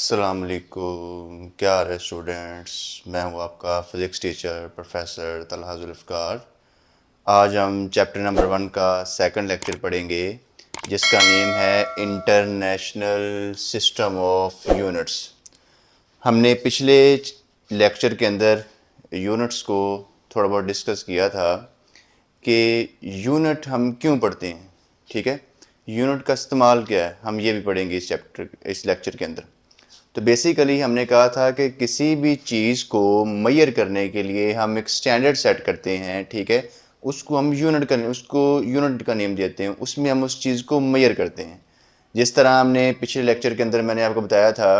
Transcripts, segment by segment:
अस्सलाम वालेकुम। क्या हाल है स्टूडेंट्स। मैं हूं आपका physics teacher professor Talha Zulfikar. आज हम चैप्टर नंबर 1 का सेकंड लेक्चर पढ़ेंगे जिसका नेम है इंटरनेशनल सिस्टम ऑफ यूनिट्स। हमने पिछले लेक्चर के अंदर यूनिट्स को थोड़ा बहुत डिस्कस किया था कि यूनिट हम क्यों पढ़ते हैं। ठीक है, यूनिट का इस्तेमाल क्या है हम ये भी पढ़ेंगे इस लेक्चर के अंदर। तो बेसिकली हमने कहा था कि किसी भी चीज़ को मेजर करने के लिए हम एक स्टैंडर्ड सेट करते हैं। ठीक है, उसको यूनिट का नेम देते हैं, उसमें हम उस चीज़ को मेजर करते हैं। जिस तरह हमने पिछले लेक्चर के अंदर मैंने आपको बताया था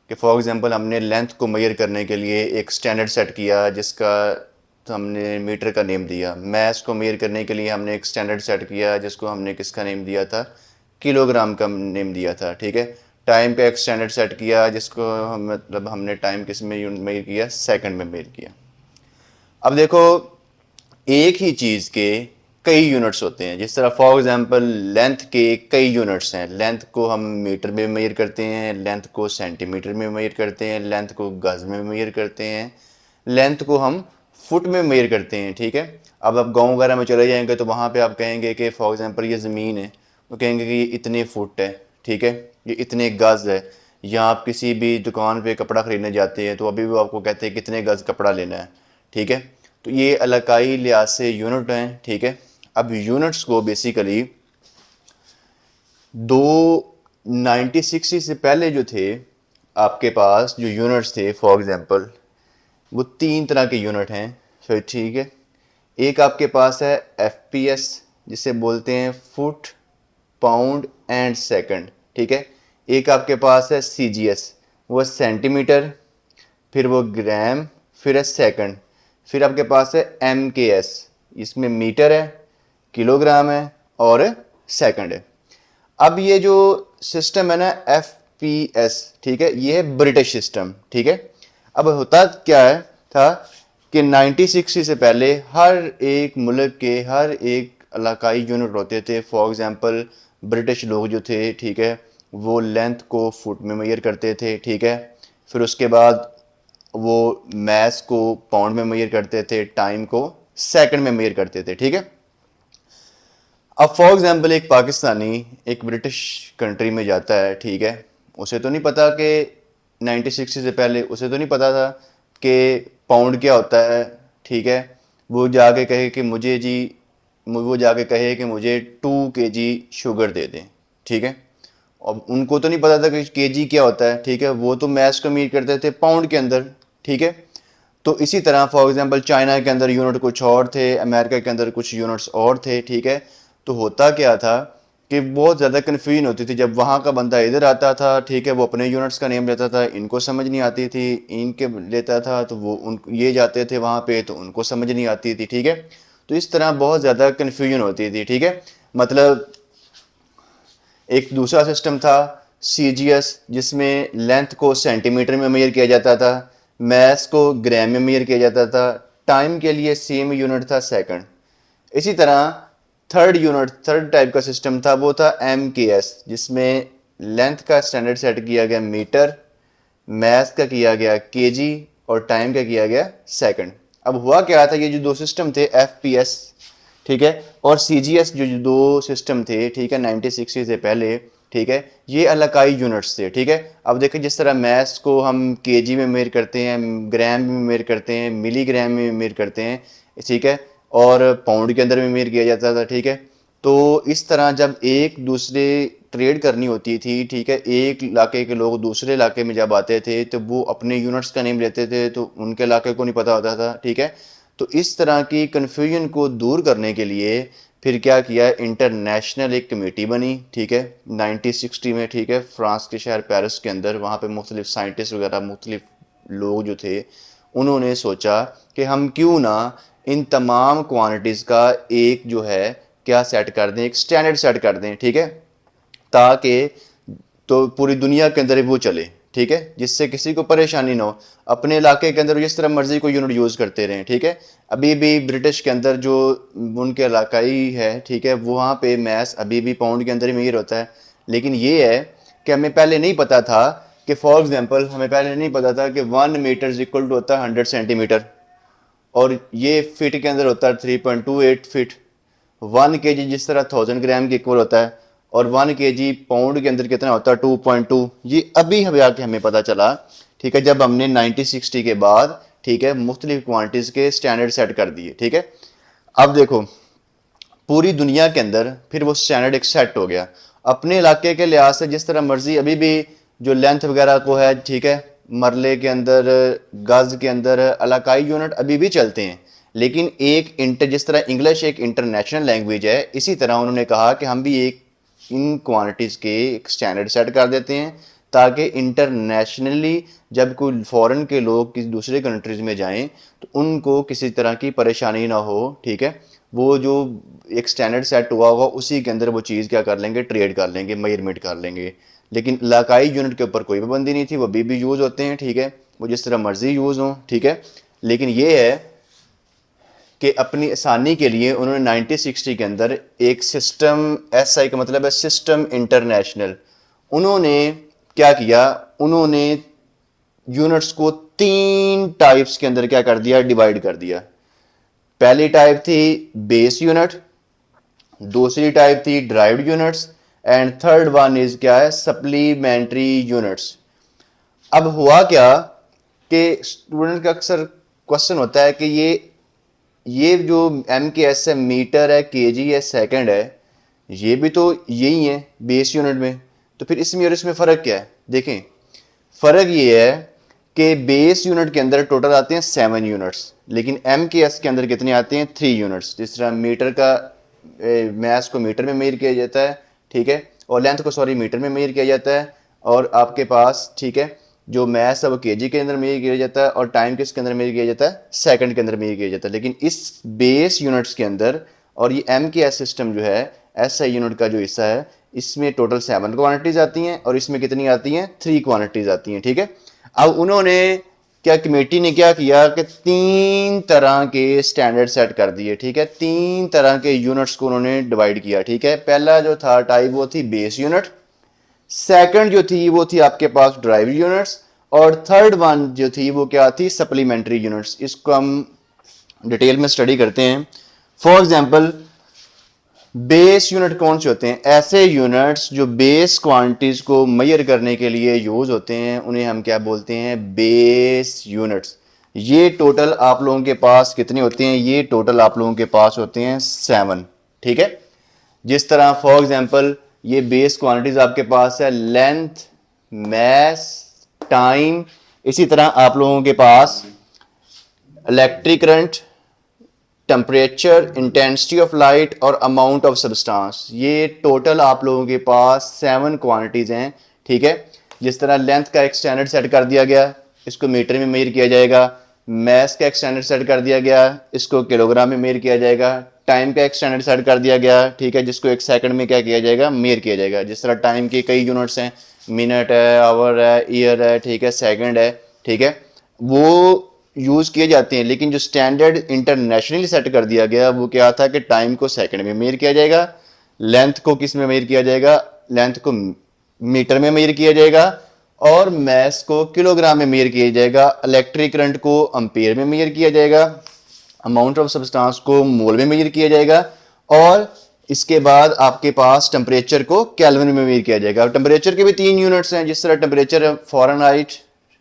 कि फॉर एग्जांपल हमने लेंथ को मेजर करने के लिए एक स्टैंडर्ड सेट किया जिसका तो हमने मीटर का नेम दिया। मैस को मेजर करने के लिए हमने एक स्टैंडर्ड सेट किया जिसको हमने किसका नेम दिया था, किलोग्राम का नेम दिया था। ठीक है, टाइम का एक स्टैंडर्ड सेट किया जिसको मतलब हमने टाइम किस में मेजर किया, सेकंड में मेजर किया। अब देखो, एक ही चीज़ के कई यूनिट्स होते हैं। जिस तरह फॉर एग्जांपल लेंथ के कई यूनिट्स हैं। लेंथ को हम मीटर में मेजर करते हैं, लेंथ को सेंटीमीटर में मेजर करते हैं, लेंथ को गज में मेजर करते हैं, लेंथ को हम फुट में मेजर करते हैं। ठीक है, अब आप गांव वगैरह में चले जाएंगे तो वहाँ पे आप कहेंगे कि फॉर एग्जांपल ये ज़मीन है, वो कहेंगे कि ये इतने फुट है। ठीक है, ये इतने गज है। या आप किसी भी दुकान पे कपड़ा ख़रीदने जाते हैं तो अभी भी आपको कहते हैं कितने गज कपड़ा लेना है। ठीक है, तो ये इलाकाई लिहाज से यूनिट हैं। ठीक है, अब यूनिट्स को बेसिकली दो 1960 से पहले जो थे आपके पास जो यूनिट्स थे, फॉर एग्जांपल वो तीन तरह के यूनिट हैं। फिर ठीक है, एक आपके पास है एफपीएस जिसे बोलते हैं फुट पाउंड एंड सेकंड। ठीक है, एक आपके पास है सीजीएस, वो सेंटीमीटर, फिर वो ग्राम, फिर है सेकंड, फिर आपके पास है एमकेएस, इसमें मीटर है, किलोग्राम है और सेकंड है। अब ये जो सिस्टम है ना एफपीएस, ठीक है, ये है ब्रिटिश सिस्टम। ठीक है, अब होता क्या है था कि 1960 से पहले हर एक मुल्क के हर एक इलाकाई यूनिट होते थे। फॉर एग्जांपल ब्रिटिश लोग जो थे, ठीक है, वो लेंथ को फुट में मेजर करते थे। ठीक है, फिर उसके बाद वो मैस को पाउंड में मेजर करते थे, टाइम को सेकंड में मेजर करते थे। ठीक है, अब फॉर एग्जांपल एक पाकिस्तानी एक ब्रिटिश कंट्री में जाता है। ठीक है, उसे तो नहीं पता कि 1960 से पहले उसे तो नहीं पता था कि पाउंड क्या होता है। ठीक है, वो जाके कहे कि मुझे जी वो जाके कहे कि मुझे 2 kg शुगर दे दें। ठीक है, अब उनको तो नहीं पता था कि केजी क्या होता है। ठीक है, वो तो मैथ्स को मीट करते थे पाउंड के अंदर। ठीक है, तो इसी तरह फॉर एग्जांपल चाइना के अंदर यूनिट कुछ और थे, अमेरिका के अंदर कुछ यूनिट्स और थे। ठीक है, तो होता क्या था कि बहुत ज़्यादा कन्फ्यूजन होती थी जब वहाँ का बंदा इधर आता था। ठीक है, वो अपने यूनिट्स का नेम लेता था, इनको समझ नहीं आती थी, इनके लेता था तो वो उन ये जाते थे वहाँ पे तो उनको समझ नहीं आती थी। ठीक है, तो इस तरह बहुत ज़्यादा कन्फ्यूजन होती थी। ठीक है, मतलब एक दूसरा सिस्टम था सीजीएस जिसमें लेंथ को सेंटीमीटर में मेजर किया जाता था, मैस को ग्राम में मेजर किया जाता था, टाइम के लिए सेम यूनिट था सेकंड। इसी तरह थर्ड टाइप का सिस्टम था, वो था एमकेएस जिसमें लेंथ का स्टैंडर्ड सेट किया गया मीटर, मैथ का किया गया केजी और टाइम का किया गया सेकंड। अब हुआ क्या था, ये जो दो सिस्टम थे एफपीएस, ठीक है, और सीजीएस जो जो दो सिस्टम थे, ठीक है, 1960 से पहले, ठीक है, ये इलाकाई यूनिट्स थे। ठीक है, अब देखिए जिस तरह मैथ्स को हम केजी में मेजर करते हैं, ग्राम में मेजर करते हैं, मिलीग्राम में मेजर करते हैं, ठीक है, और पाउंड के अंदर में मेजर किया जाता था। ठीक है, तो इस तरह जब एक दूसरे ट्रेड करनी होती थी, ठीक है, एक इलाके के लोग दूसरे इलाके में जब आते थे तो वो अपने यूनिट्स का नेम लेते थे तो उनके इलाके को नहीं पता होता था। ठीक है, तो इस तरह की कन्फ्यूजन को दूर करने के लिए फिर क्या किया, इंटरनेशनल एक कमेटी बनी। ठीक है, 1960 में। ठीक है, फ्रांस के शहर पेरिस के अंदर, वहाँ पे मुख्तलिफ साइंटिस्ट वगैरह मुख्तलिफ लोग जो थे उन्होंने सोचा कि हम क्यों ना इन तमाम क्वांटिटीज़ का एक जो है क्या सेट कर दें, एक स्टैंडर्ड सेट कर दें। ठीक है, ताकि तो पूरी दुनिया के अंदर वो चले। ठीक है, जिससे किसी को परेशानी ना हो, अपने इलाके के अंदर जिस तरह मर्जी को यूनिट यूज़ करते रहें। ठीक है, अभी भी ब्रिटिश के अंदर जो उनके इलाकाई है, ठीक है, वहाँ पे मैथ्स अभी भी पाउंड के अंदर ही मेजर होता है। लेकिन ये है कि हमें पहले नहीं पता था कि फॉर एग्जांपल हमें पहले नहीं पता था कि 1 मीटर इक्वल टू होता है 100 सेंटीमीटर, और ये फिट के अंदर होता है 3.28 फिट। 1 kg जिस तरह 1000 ग्राम के इक्वल होता है, और 1 kg पाउंड के अंदर कितना होता है 2.2। ये अभी हमें आके हमें पता चला, ठीक है, जब हमने 1960 के बाद, ठीक है, मुख्तलिफ क्वांटिटीज के स्टैंडर्ड सेट कर दिए। ठीक है, अब देखो पूरी दुनिया के अंदर फिर वो स्टैंडर्ड एक सेट हो गया अपने इलाके के लिहाज से, जिस तरह मर्जी। अभी भी जो लेंथ वगैरह को है, ठीक है, मरले के अंदर, गज के अंदर इलाकाई यूनिट अभी भी चलते हैं, लेकिन एक इंटर, जिस तरह इंग्लिश एक इंटरनेशनल लैंग्वेज है, इसी तरह उन्होंने कहा कि हम भी एक इन क्वांटिटीज़ के एक स्टैंडर्ड सेट कर देते हैं, ताकि इंटरनेशनली जब कोई फॉरेन के लोग किसी दूसरे कंट्रीज़ में जाएं तो उनको किसी तरह की परेशानी ना हो। ठीक है, वो जो एक स्टैंडर्ड सेट हुआ होगा उसी के अंदर वो चीज़ क्या कर लेंगे, ट्रेड कर लेंगे, मेजरमेंट कर लेंगे। लेकिन इलाकाई यूनिट के ऊपर कोई पाबंदी नहीं थी, वो अभी भी यूज़ होते हैं। ठीक है, वो जिस तरह मर्जी यूज़ हों। ठीक है, लेकिन ये है कि अपनी आसानी के लिए उन्होंने 1960 के अंदर एक सिस्टम, एसआई का मतलब है सिस्टम इंटरनेशनल, उन्होंने क्या किया, उन्होंने यूनिट्स को 3 टाइप्स के अंदर क्या कर दिया, डिवाइड कर दिया। पहली टाइप थी बेस यूनिट, दूसरी टाइप थी derived units, and third one is क्या है, सप्लीमेंट्री यूनिट्स। अब हुआ क्या कि स्टूडेंट का अक्सर क्वेश्चन होता है कि ये जो एम के एस है, मीटर है, केजी है, सेकंड है, ये भी तो यही है बेस यूनिट में, तो फिर इसमें और इसमें फ़र्क क्या है? देखें, फ़र्क ये है कि बेस यूनिट के अंदर टोटल आते हैं 7 यूनिट्स, लेकिन एम के एस के अंदर कितने आते हैं, 3 यूनिट्स। जिस तरह मीटर का मैथ को मीटर में मेजर किया जाता है, ठीक है, और लेंथ को सॉरी मीटर में मेजर किया जाता है, और आपके पास, ठीक है, जो मैथ है वो केजी के अंदर मेजर किया जाता है, और टाइम किसके अंदर मेजर किया जाता है, सेकंड के अंदर मेजर किया जाता है। लेकिन इस बेस यूनिट्स के अंदर और ये एम के एस सिस्टम जो है, एस आई यूनिट का जो हिस्सा है, इसमें टोटल 7 क्वांटिटीज आती हैं, और इसमें कितनी आती हैं, 3 क्वांटिटीज आती हैं। ठीक है, अब उन्होंने क्या, कमेटी ने क्या किया कि 3 तरह के स्टैंडर्ड सेट कर दिए। ठीक है, 3 तरह के यूनिट्स को उन्होंने डिवाइड किया। ठीक है, पहला जो था टाइप वो थी बेस यूनिट, सेकंड जो थी वो थी आपके पास ड्राइव यूनिट्स, और थर्ड वन जो थी वो क्या थी, सप्लीमेंट्री यूनिट्स। इसको हम डिटेल में स्टडी करते हैं। फॉर एग्जांपल, बेस यूनिट कौन से होते हैं? ऐसे यूनिट्स जो बेस क्वांटिटीज को मेजर करने के लिए यूज होते हैं, उन्हें हम क्या बोलते हैं, बेस यूनिट्स। ये टोटल आप लोगों के पास कितने होते हैं? ये टोटल आप लोगों के पास होते हैं 7। ठीक है, जिस तरह फॉर एग्जांपल ये बेस क्वांटिटीज आपके पास है, लेंथ, मैस, टाइम, इसी तरह आप लोगों के पास electric current, temperature, intensity of light और अमाउंट ऑफ सब्सटेंस। ये टोटल आप लोगों के पास 7 क्वांटिटीज हैं। ठीक है, जिस तरह लेंथ का एक स्टैंडर्ड सेट कर दिया गया, इसको मीटर में मेजर किया जाएगा। मैस का एक स्टैंडर्ड सेट कर दिया गया, इसको किलोग्राम में मेजर किया जाएगा। टाइम का एक स्टैंडर्ड सेट कर दिया गया, ठीक है, जिसको एक सेकंड में क्या किया जाएगा, मेजर किया जाएगा। जिस तरह टाइम के कई यूनिट्स हैं, मिनट है, आवर है, ईयर है, ठीक है, सेकंड है, ठीक है, वो यूज किए जाते हैं। लेकिन जो स्टैंडर्ड इंटरनेशनली सेट कर दिया गया वो क्या था कि टाइम को सेकंड में मेजर किया जाएगा, लेंथ को किस में मेजर किया जाएगा, लेंथ को मीटर में मेजर किया जाएगा, और मैस को किलोग्राम में मेजर किया जाएगा, इलेक्ट्रिक करंट को एम्पेयर में मेजर किया जाएगा, अमाउंट ऑफ सब्सटेंस को मोल में मेजर किया जाएगा, और इसके बाद आपके पास टेम्परेचर को केल्विन में मेजर किया जाएगा। टेम्परेचर के भी 3 यूनिट्स हैं, जिस तरह टेम्परेचर फ़ारेनहाइट,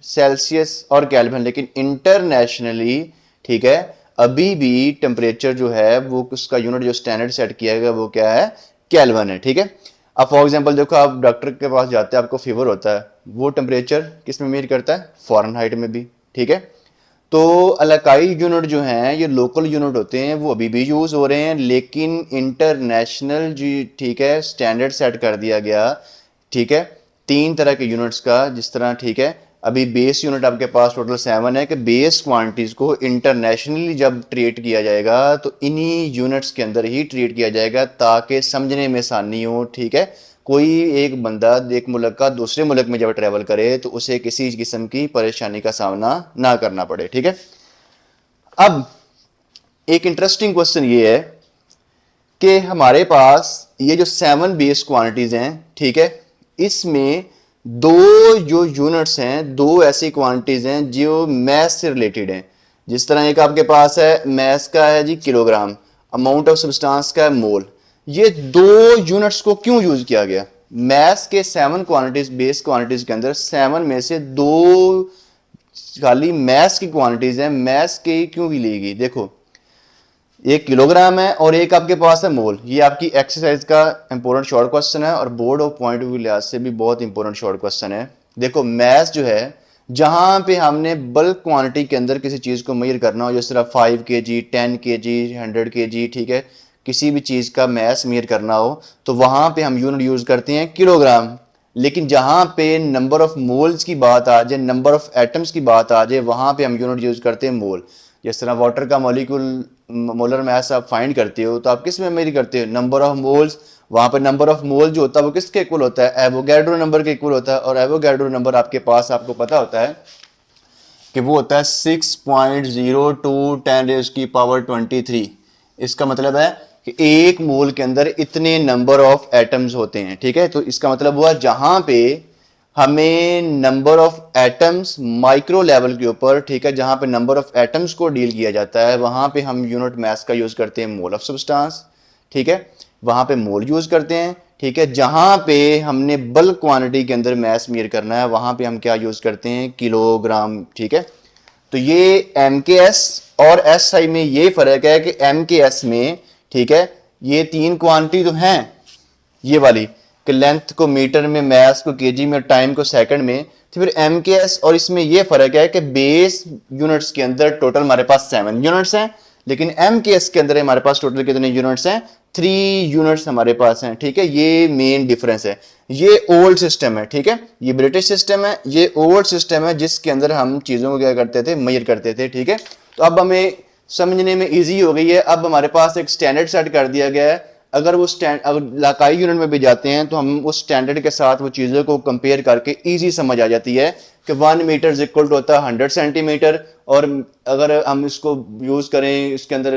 सेल्सियस और केल्विन। लेकिन इंटरनेशनली, ठीक है, अभी भी टेम्परेचर जो है वो उसका यूनिट जो स्टैंडर्ड सेट किया गया वो क्या है, केल्विन है। ठीक है, अब फॉर एग्जांपल देखो, आप डॉक्टर के पास जाते हैं, आपको फीवर होता है, वो टेम्परेचर किस में मेजर करता है, फ़ारेनहाइट में भी। ठीक है, तो इलाकाई यूनिट जो हैं, ये लोकल यूनिट होते हैं, वो अभी भी यूज़ हो रहे हैं, लेकिन इंटरनेशनल जी, ठीक है, स्टैंडर्ड सेट कर दिया गया। ठीक है, 3 तरह के यूनिट्स का, जिस तरह, ठीक है, अभी बेस यूनिट आपके पास टोटल 7 है कि बेस क्वांटिटीज को इंटरनेशनली जब ट्रीट किया जाएगा तो इन्हीं यूनिट्स के अंदर ही ट्रीट किया जाएगा, ताकि समझने में आसानी हो। ठीक है, कोई एक बंदा एक मुल्क का दूसरे मुल्क में जब ट्रैवल करे तो उसे किसी किस्म की परेशानी का सामना ना करना पड़े। ठीक है, अब एक इंटरेस्टिंग क्वेश्चन ये है कि हमारे पास ये जो 7 बेस क्वांटिटीज हैं, ठीक है, इसमें दो जो यूनिट्स हैं, दो ऐसी क्वांटिटीज हैं जो मैथ से रिलेटेड हैं। जिस तरह एक आपके पास है मैथ का है जी किलोग्राम, अमाउंट ऑफ सब्सटेंस का है मोल। ये दो यूनिट्स को क्यों यूज किया गया? मैथ्स के 7 क्वांटिटीज, बेस क्वांटिटीज के अंदर 7 में से दो खाली मैथ्स की क्वांटिटीज हैं, मैथ्स की क्यों की ली गई? देखो, एक किलोग्राम है और एक आपके पास है मोल। ये आपकी एक्सरसाइज का इंपॉर्टेंट शॉर्ट क्वेश्चन है और board of point of view लिहाज से भी बहुत इंपॉर्टेंट शॉर्ट क्वेश्चन है। देखो, मैथ्स जो है, जहां पे हमने बल्क क्वांटिटी के अंदर किसी चीज को मेजर करना हो, जिस तरह 5 kg, 10 kg, 100 kg, ठीक है, किसी भी चीज का मैथ्स मेजर करना हो तो वहां पे हम यूनिट यूज करते हैं किलोग्राम। लेकिन जहां पे नंबर ऑफ मोल्स की बात आ जाए, नंबर ऑफ एटम्स की बात आ जाए, वहां पे हम यूनिट यूज करते हैं मोल। जिस तरह वाटर का मॉलिक्यूल मोलर मास आप फाइंड करते हो तो आप किस में मेजर करते हो? Number of moles. वहां पर नंबर ऑफ मोल जो होता है वो किसके इक्वल होता है? एवोगैड्रो नंबर के इक्वल होता है। और एवोगैड्रो नंबर आपके पास, आपको पता होता है कि वो होता है 6.02 × 10⁻23। इसका मतलब है कि एक मोल के अंदर इतने नंबर ऑफ एटम्स होते हैं, ठीक है। तो इसका मतलब हुआ जहां पे हमें number of atoms micro level के ऊपर, ठीक है, जहां पे नंबर ऑफ एटम्स को डील किया जाता है, वहां पे हम यूनिट मास का यूज करते हैं मोल ऑफ सब्सटेंस, ठीक है, वहां पे मोल यूज करते हैं, ठीक है। जहां पे हमने बल्क क्वांटिटी के अंदर मास मेजर करना है वहां पे हम क्या यूज करते हैं? किलोग्राम, ठीक है। तो ये एमकेएस और एसआई में ये फर्क है कि एमकेएस में, ठीक है, ये तीन क्वांटिटी तो हैं, ये वाली कि लेंथ को मीटर में, मास को केजी में, टाइम को सेकंड में। तो फिर एमकेएस और इसमें ये फर्क है कि बेस यूनिट्स के अंदर टोटल हमारे पास 7 यूनिट्स हैं, लेकिन एमकेएस के अंदर हमारे पास टोटल कितने यूनिट्स हैं? 3 यूनिट्स हमारे पास हैं, ठीक है। ये मेन डिफरेंस है। ये ओल्ड सिस्टम है, ठीक है, ये ब्रिटिश सिस्टम है, ये ओल्ड सिस्टम है जिसके अंदर हम चीजों को क्या करते थे? मेजर करते थे, ठीक है। तो अब हमें समझने में इजी हो गई है। अब हमारे पास एक स्टैंडर्ड सेट कर दिया गया है। अगर वो अगर इलाकाई यूनिट में भी जाते हैं तो हम उस स्टैंडर्ड के साथ वो चीज़ों को कंपेयर करके इजी समझ आ जाती है कि 1 मीटर इक्वल टू होता है 100 सेंटीमीटर। और अगर हम इसको यूज़ करें, इसके अंदर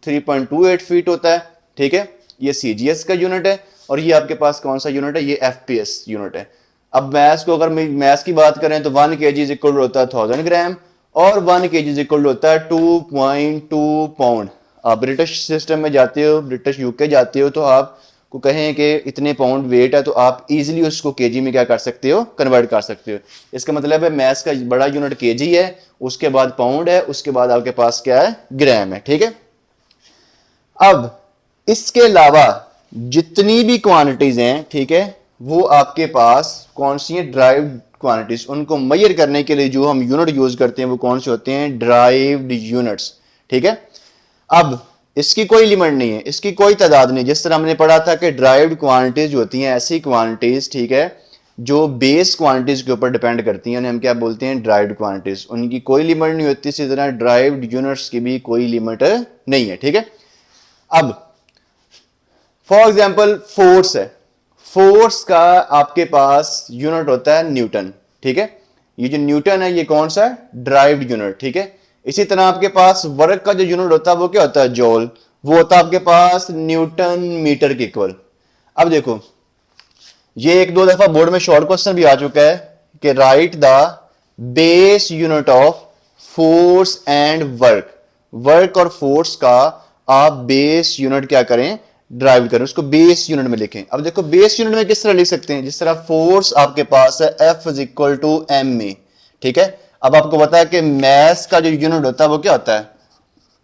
3.28 फीट होता है, ठीक है। ये सीजीएस का यूनिट है। और ये आपके पास कौन सा यूनिट है? ये एफपीएस यूनिट है। अब मैथ्स को अगर मैथ्स की बात करें तो 1 kg इक्वल होता है 1000 ग्राम और 1 kg इक्वल होता है 2.2 पाउंड। आप ब्रिटिश सिस्टम में जाते हो, ब्रिटिश यूके जाते हो, तो आपको कहें कि इतने पाउंड वेट है तो आप इजीली उसको केजी में क्या कर सकते हो? कन्वर्ट कर सकते हो। इसका मतलब है मैथ्स का बड़ा यूनिट केजी है, उसके बाद पाउंड है, उसके बाद आपके पास क्या है? ग्राम है, ठीक है। अब इसके अलावा जितनी भी क्वांटिटीज हैं, ठीक है, वो आपके पास कौन सी हैं? Derived quantities. उनको मेजर करने के लिए जो हम यूनिट यूज करते हैं वो कौन से होते हैं? ड्राइव्ड यूनिट्स, ठीक है। अब इसकी कोई लिमिट नहीं है, इसकी कोई तादाद नहीं। जिस तरह हमने पढ़ा था कि ड्राइव्ड क्वांटिटीज होती हैं ऐसी क्वांटिटीज, ठीक है, जो बेस क्वांटिटीज के ऊपर डिपेंड करती हैं, उन्हें हम क्या बोलते हैं? Derived quantities. उनकी कोई लिमिट नहीं होती। इसी तरह ड्राइव्ड यूनिट्स की भी कोई लिमिट नहीं है, ठीक है। अब फॉर एग्जाम्पल फोर्स है। फोर्स का आपके पास यूनिट होता है न्यूटन, ठीक है। ये जो न्यूटन है ये कौन सा है? ड्राइव्ड यूनिट, ठीक है। इसी तरह आपके पास वर्क का जो यूनिट होता है वो क्या होता है? जॉल। वो होता है आपके पास न्यूटन मीटर के इक्वल। अब देखो, ये एक दो दफा बोर्ड में शॉर्ट क्वेश्चन भी आ चुका है कि right the base unit of force and work. Work और फोर्स का आप बेस यूनिट क्या करें? ड्राइव करें, उसको बेस यूनिट में लिखें। अब देखो, बेस यूनिट में किस तरह लिख सकते हैं? जिस तरह फोर्स आपके पास है F is equal to m a, ठीक है। अब आपको पता है कि मैस का जो यूनिट होता है वो क्या होता है?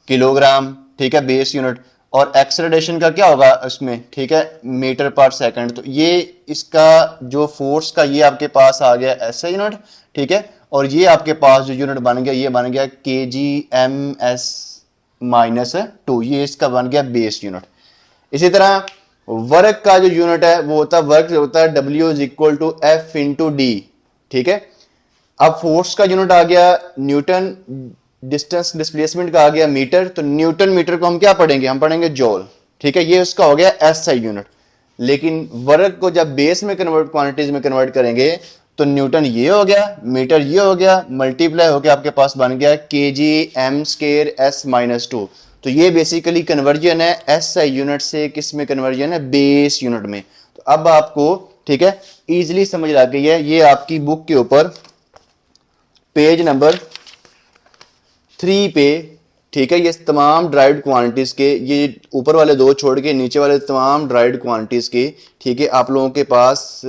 किलोग्राम, ठीक है, बेस यूनिट। और एक्सेलरेशन का क्या होगा उसमें? ठीक है, मीटर पर सेकंड। तो ये इसका जो फोर्स का ये आपके पास आ गया ऐसा यूनिट, ठीक है। और ये आपके पास जो यूनिट बन गया ये बन गया kg/m-2, ये इसका बन गया बेस यूनिट। इसी तरह वर्क का जो यूनिट है वो होता है, वर्क होता है W is equal to F into d, ठीक है। अब फोर्स का यूनिट आ गया न्यूटन, डिस्टेंस डिस्प्लेसमेंट का आ गया मीटर। तो न्यूटन मीटर को हम क्या पढ़ेंगे? हम पढ़ेंगे जॉल, ठीक है। ये उसका हो गया एसआई यूनिट। लेकिन वर्क को जब बेस में कन्वर्ट, क्वांटिटीज में कन्वर्ट करेंगे तो न्यूटन ये हो गया, मीटर ये हो गया, मल्टीप्लाई होकर आपके पास बन गया kg/m²s-2। तो ये बेसिकली कन्वर्जन है एसआई यूनिट से किस में कन्वर्जन है? बेस यूनिट में। तो अब आपको ठीक है, इजीली समझ आ गई है। ये आपकी बुक के ऊपर पेज नंबर 3 पे, ठीक है, ये तमाम ड्राइव्ड क्वांटिटीज के, ये ऊपर वाले दो छोड़ के नीचे वाले तमाम ड्राइव्ड क्वांटिटीज के, ठीक है, आप लोगों के पास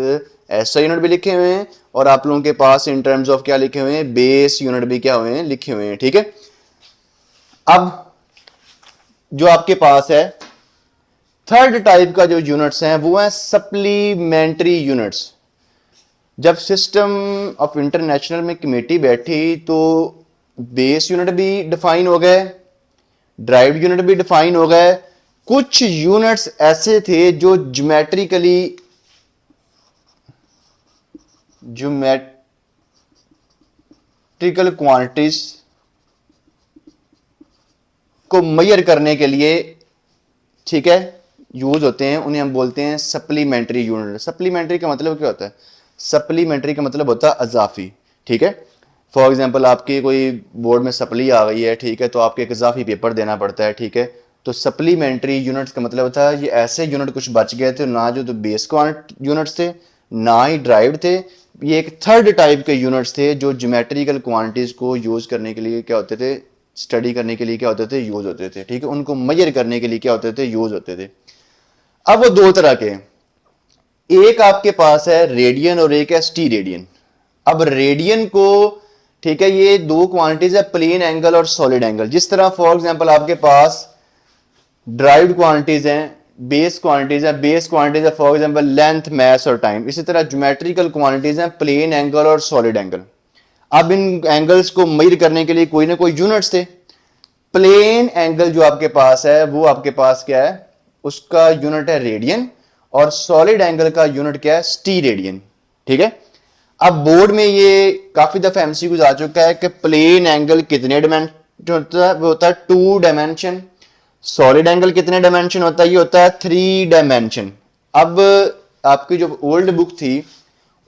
ऐसा यूनिट भी लिखे हुए हैं और आप लोगों के पास इन टर्म्स ऑफ क्या लिखे हुए हैं, बेस यूनिट भी क्या हुए हैं, लिखे हुए हैं। ठीक है, अब जो आपके पास है थर्ड टाइप का जो यूनिट्स हैं वो है सप्लीमेंट्री यूनिट्स। जब सिस्टम ऑफ इंटरनेशनल में कमेटी बैठी तो बेस यूनिट भी डिफाइन हो गए, ड्राइव्ड यूनिट भी डिफाइन हो गए। कुछ यूनिट्स ऐसे थे जो ज्योमेट्रिकल क्वांटिटीज को मेजर करने के लिए, ठीक है, यूज होते हैं, उन्हें हम बोलते हैं सप्लीमेंट्री यूनिट। सप्लीमेंट्री का मतलब क्या होता है? सप्लीमेंट्री का मतलब होता है अजाफी। ठीक है, फॉर एग्जांपल आपकी कोई बोर्ड में सप्ली आ गई है, ठीक है, तो आपको एक इजाफी पेपर देना पड़ता है। ठीक है, तो सप्लीमेंट्री यूनिट्स का मतलब था ये ऐसे यूनिट कुछ बच गए थे, ना जो तो बेस यूनिट्स थे ना ही ड्राइव्ड थे, ये एक थर्ड टाइप के यूनिट्स थे जो ज्योमेट्रिकल क्वांटिटीज को यूज करने के लिए क्या होते थे, स्टडी करने के लिए क्या होते थे, यूज होते थे। ठीक है, उनको मेजर करने के लिए क्या होते थे, यूज होते थे। अब वो दो तरह के, एक आपके पास है रेडियन और एक है स्टी रेडियन। अब रेडियन को, ठीक है, ये दो क्वांटिटीज है, प्लेन एंगल और सॉलिड एंगल। जिस तरह फॉर एग्जांपल आपके पास ड्राइव्ड क्वांटिटीज हैं, बेस क्वांटिटीज है, बेस क्वांटिटीज है फॉर एग्जांपल लेंथ, मास और टाइम। इसी तरह ज्योमेट्रिकल क्वांटिटीज हैं, प्लेन एंगल और सॉलिड एंगल। अब इन एंगल्स को मेजर करने के लिए कोई ना कोई यूनिट्स थे। प्लेन एंगल जो आपके पास है वो आपके पास क्या है, उसका यूनिट है रेडियन, और सॉलिड एंगल का यूनिट क्या है, स्टी रेडियन। ठीक है, अब बोर्ड में ये काफी दफा एमसीक्यूज आ चुका है कि प्लेन एंगल कितने डायमेंशन होता है, वो होता है 2 डायमेंशन। सॉलिड एंगल कितने डायमेंशन होता है, ये होता है 3 डायमेंशन। अब आपकी जो ओल्ड बुक थी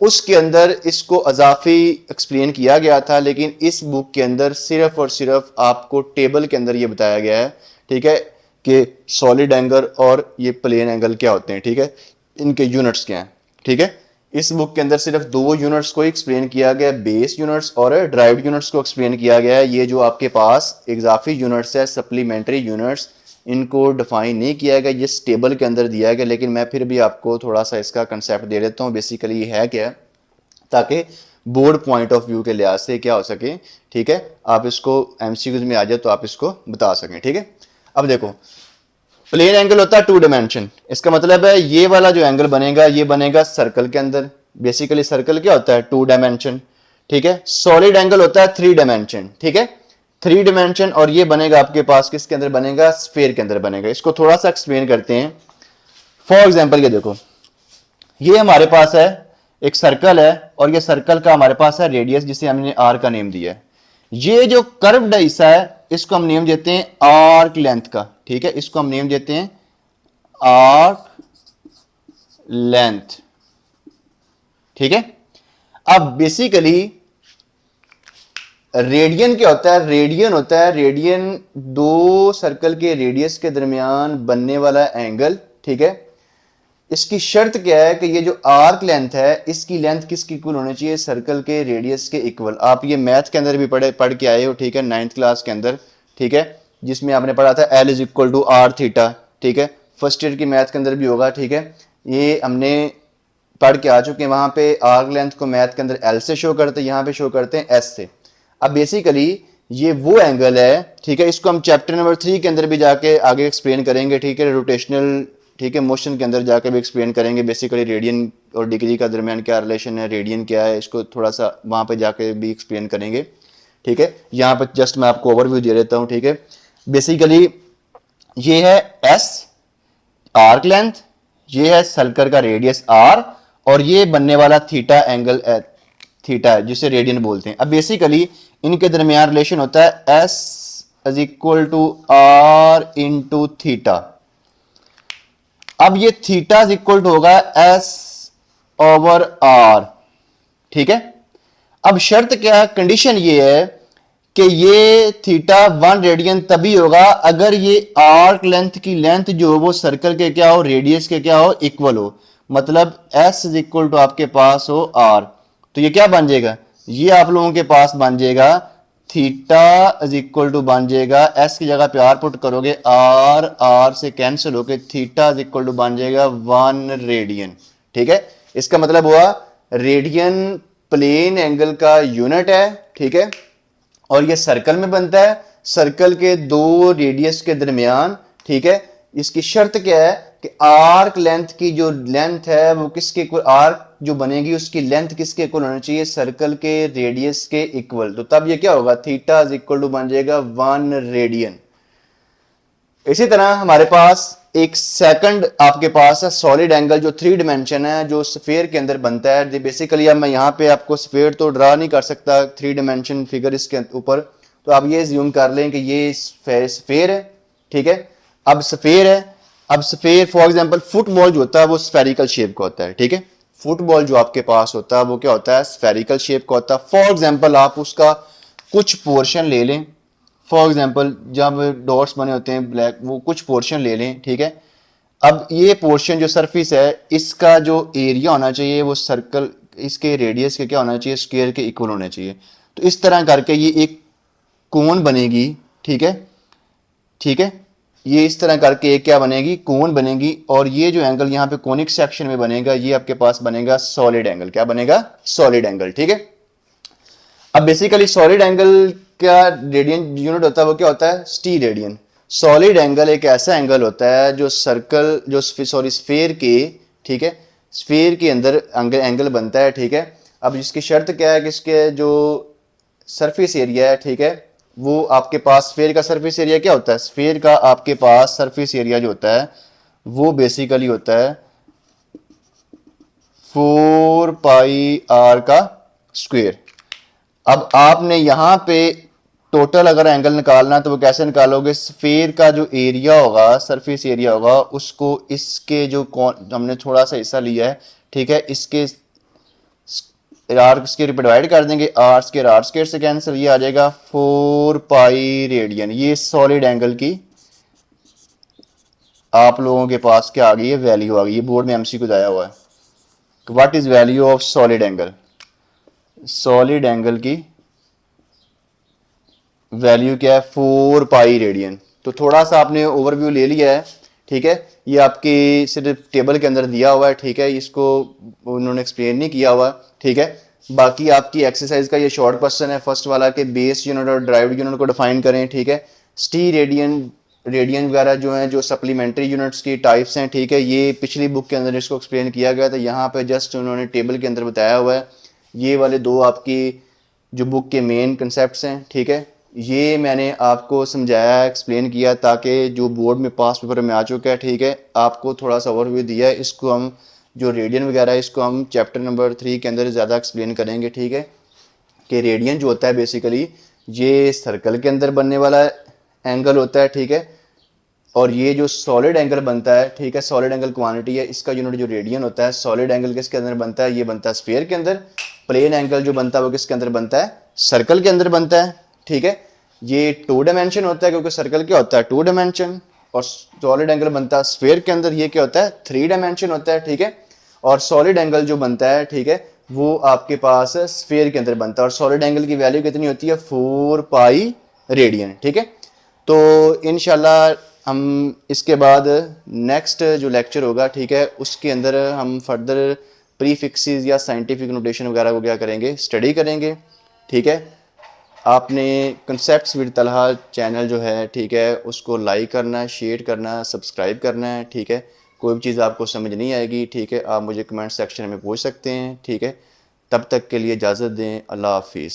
उसके अंदर इसको अजाफी एक्सप्लेन किया गया था, लेकिन इस बुक के अंदर सिर्फ और सिर्फ आपको टेबल के अंदर ये बताया गया है, ठीक है, कि सॉलिड एंगल और ये प्लेन एंगल क्या होते हैं। ठीक है, इनके यूनिट्स क्या हैं। ठीक है, इस बुक के अंदर सिर्फ दो यूनिट्स को एक्सप्लेन किया गया, बेस यूनिट्स और ड्राइव्ड यूनिट्स को एक्सप्लेन किया गया है। ये जो आपके पास इजाफी यूनिट्स है, सप्लीमेंट्री यूनिट्स, इनको डिफाइन नहीं किया गया, जिस टेबल के अंदर दिया गया, लेकिन मैं फिर भी आपको थोड़ा सा इसका कंसेप्ट दे देता हूँ। बेसिकली ये है क्या, ताकि बोर्ड पॉइंट ऑफ व्यू के लिहाज से क्या हो सके, ठीक है, आप इसको एमसीक्यूज में आ जाए तो आप इसको बता सकें। ठीक है, अब देखो प्लेन एंगल होता है 2 डायमेंशन। इसका मतलब है ये वाला जो एंगल बनेगा ये बनेगा सर्कल के अंदर। बेसिकली सर्कल क्या होता है, 2 डायमेंशन। ठीक है, सॉलिड एंगल होता है 3 डायमेंशन। ठीक है, 3 डायमेंशन, और ये बनेगा आपके पास किसके अंदर बनेगा, स्फीयर के अंदर बनेगा। इसको थोड़ा सा एक्सप्लेन करते हैं। फॉर एग्जाम्पल ये देखो, ये हमारे पास है एक सर्कल है, और ये सर्कल का हमारे पास है रेडियस, जिसे हमने आर का नेम दिया है। ये जो कर्व्ड हिस्सा है इसको हम नेम देते हैं आर्क लेंथ का। ठीक है, इसको हम नेम देते हैं आर्क लेंथ। ठीक है, अब बेसिकली रेडियन क्या होता है, रेडियन होता है, रेडियन दो सर्कल के रेडियस के दरमियान बनने वाला एंगल। ठीक है, इसकी शर्त क्या है कि ये जो आर्क लेंथ है इसकी लेंथ किसकी इक्वल होनी चाहिए, सर्कल के रेडियस के इक्वल। आप ये मैथ के अंदर भी पढ़ के आए हो, ठीक है, 9th क्लास के अंदर, ठीक है, जिसमें आपने पढ़ा था L is equal to r theta. ठीक है, फर्स्ट ईयर की मैथ के अंदर भी होगा। ठीक है, ये हमने पढ़ के आ चुके हैं। वहां पे आर्क लेंथ को मैथ के अंदर L से शो करते हैं, यहाँ पे शो करते हैं S से। अब बेसिकली ये वो एंगल है, ठीक है, इसको हम चैप्टर नंबर 3 के अंदर भी जाके आगे एक्सप्लेन करेंगे। ठीक है, रोटेशनल, ठीक है, मोशन के अंदर जाकर भी एक्सप्लेन करेंगे। बेसिकली रेडियन और डिग्री का दरमियान क्या रिलेशन है, रेडियन क्या है, इसको थोड़ा सा वहां पे जाके भी एक्सप्लेन करेंगे। ठीक है, यहाँ पर जस्ट मैं आपको ओवरव्यू दे देता हूँ। ठीक है, बेसिकली ये है एस आर्क लेंथ, ये है सर्कल का रेडियस आर, और ये बनने वाला थीटा एंगल थीटा है जिसे रेडियन बोलते हैं। अब बेसिकली इनके दरमियान रिलेशन होता है s is equal to r into theta. अब ये थीटा इज इक्वल टू होगा एस ओवर आर। ठीक है, अब शर्त क्या है, कंडीशन ये है कि ये थीटा 1 रेडियन तभी होगा अगर ये आर्क लेंथ की लेंथ जो हो वो सर्कल के क्या हो, रेडियस के क्या हो, इक्वल हो। मतलब एस इज इक्वल टू आपके पास हो आर, तो ये क्या बन जाएगा, ये आप लोगों के पास बन जाएगा थीटा इज इक्वल टू बन जाएगा, एस की जगह पे आर पुट करोगे, आर आर से कैंसिल होके थीटा इज इक्वल टू बन जाएगा 1 रेडियन। ठीक है, इसका मतलब हुआ रेडियन प्लेन एंगल का यूनिट है। ठीक है, और ये सर्कल में बनता है, सर्कल के दो रेडियस के दरमियान। ठीक है, इसकी शर्त क्या है कि आर्क लेंथ की जो लेंथ है वो किसके इक्वल, आर्क जो बनेगी उसकी लेंथ किसके इक्वल होना चाहिए, सर्कल के रेडियस के इक्वल। तो तब ये क्या होगा, थीटा इज इक्वल टू बन जाएगा 1 रेडियन। इसी तरह हमारे पास एक सेकंड आपके पास है सॉलिड एंगल जो 3 डायमेंशन है, जो स्फीयर के अंदर बनता है। बेसिकली अब मैं यहाँ पे आपको स्फीयर तो ड्रा नहीं कर सकता 3 डायमेंशन फिगर इसके ऊपर, तो आप ये ज्यूम कर लें कि ये स्फीयर है। ठीक है, अब स्फीयर है, अब स्फीयर फॉर एग्जांपल फुटबॉल जो होता है वो स्फेरिकल शेप का होता है। ठीक है, फुटबॉल जो आपके पास होता है वो क्या होता है, स्फेरिकल शेप का होता है। फॉर एग्जांपल आप उसका कुछ पोर्शन ले लें, फॉर एग्जाम्पल जब डॉट्स बने होते हैं ब्लैक, वो कुछ पोर्शन ले लें। ठीक है, अब ये पोर्शन जो सरफेस है इसका जो एरिया होना चाहिए वो सर्कल इसके रेडियस के क्या होना चाहिए, स्क्वायर के इक्वल होना चाहिए। तो इस तरह करके ये एक कोन बनेगी। ठीक है, ठीक है, ये इस तरह करके एक क्या बनेगी, कोन बनेगी, और ये जो एंगल यहाँ पे कोनिक सेक्शन में बनेगा ये आपके पास बनेगा सॉलिड एंगल। क्या बनेगा, सॉलिड एंगल। ठीक है, अब बेसिकली सॉलिड एंगल का रेडियन यूनिट होता है वो क्या होता है, स्टी रेडियन। सॉलिड एंगल एक ऐसा एंगल होता है जो सर्कल जो सॉरी स्फीयर के, ठीक है, स्फीयर के अंदर एंगल बनता है। ठीक है, अब इसकी शर्त क्या है कि इसके जो सरफेस एरिया है, ठीक है, वो आपके पास स्फीयर का सरफेस एरिया क्या होता है, स्फीयर का आपके पास सरफेस एरिया जो होता है वो बेसिकली होता है 4 पाई r का स्क्वायर। अब आपने यहां पे टोटल अगर एंगल निकालना तो वो कैसे निकालोगे, स्फीयर का जो एरिया होगा, सरफेस एरिया होगा, उसको इसके जो हमने थोड़ा सा हिस्सा लिया है, ठीक है, इसके आर स्क्वायर पे डिवाइड कर देंगे, आर स्क्वायर से कैंसिल, ये आ जाएगा 4 पाई रेडियन। ये सॉलिड एंगल की आप लोगों के पास क्या आ गई है, वैल्यू आ गई है, बोर्ड में एमसीक्यू आया हुआ है। What is value of solid angle, solid angle की वैल्यू क्या है, 4 पाई रेडियन। तो थोड़ा सा आपने ओवरव्यू ले लिया है। ठीक है, ये आपकी सिर्फ टेबल के अंदर दिया हुआ है। ठीक है, इसको उन्होंने एक्सप्लेन नहीं किया हुआ। ठीक है, बाकी आपकी एक्सरसाइज का ये शॉर्ट क्वेश्चन है फर्स्ट वाला के बेस यूनिट और ड्राइव्ड यूनिट को डिफाइन करें। ठीक है, स्टी रेडियन रेडियन वगैरह जो है जो सप्लीमेंट्री यूनिट्स की टाइप्स हैं। ठीक है, ये पिछली बुक के अंदर इसको एक्सप्लेन किया गया था, यहाँ पे जस्ट उन्होंने टेबल के अंदर बताया हुआ है। ये वाले दो आपकी जो बुक के मेन कंसेप्ट हैं। ठीक है, ये मैंने आपको समझाया, एक्सप्लेन किया ताकि जो बोर्ड में पास पेपर में आ चुका है, ठीक है, आपको थोड़ा सा ओवरव्यू दिया है। इसको हम जो रेडियन वगैरह है इसको हम चैप्टर नंबर 3 के अंदर ज़्यादा एक्सप्लेन करेंगे। ठीक है, कि रेडियन जो होता है बेसिकली ये सर्कल के अंदर बनने वाला एंगल होता है। ठीक है, और ये जो सॉलिड एंगल बनता है, ठीक है, सॉलिड एंगल क्वांटिटी है, इसका यूनिट जो रेडियन होता है। सॉलिड एंगल किसके अंदर बनता है, ये बनता है स्फीयर के अंदर। प्लेन एंगल जो बनता है वो किसके अंदर बनता है, सर्कल के अंदर बनता है। ठीक है, ये 2 डायमेंशन होता है क्योंकि सर्कल क्या होता है 2 डायमेंशन, और सॉलिड एंगल बनता है स्फीयर के अंदर, ये क्या होता है 3 डायमेंशन होता है। ठीक है, और सॉलिड एंगल जो बनता है, ठीक है, वो आपके पास स्फीयर के अंदर बनता है, और सॉलिड एंगल की वैल्यू कितनी होती है, 4 पाई रेडियन। ठीक है, तो इंशाल्लाह हम इसके बाद नेक्स्ट जो लेक्चर होगा, ठीक है, उसके अंदर हम फर्दर प्रीफिक्सेस या साइंटिफिक नोटेशन वगैरह को क्या करेंगे, स्टडी करेंगे। ठीक है, आपने कंसेप्ट्स विद तलहा चैनल जो है, ठीक है, उसको लाइक करना है, शेयर करना है, सब्सक्राइब करना है। ठीक है, कोई भी चीज़ आपको समझ नहीं आएगी, ठीक है, आप मुझे कमेंट सेक्शन में पूछ सकते हैं। ठीक है, तब तक के लिए इजाज़त दें, अल्लाह हाफिज़।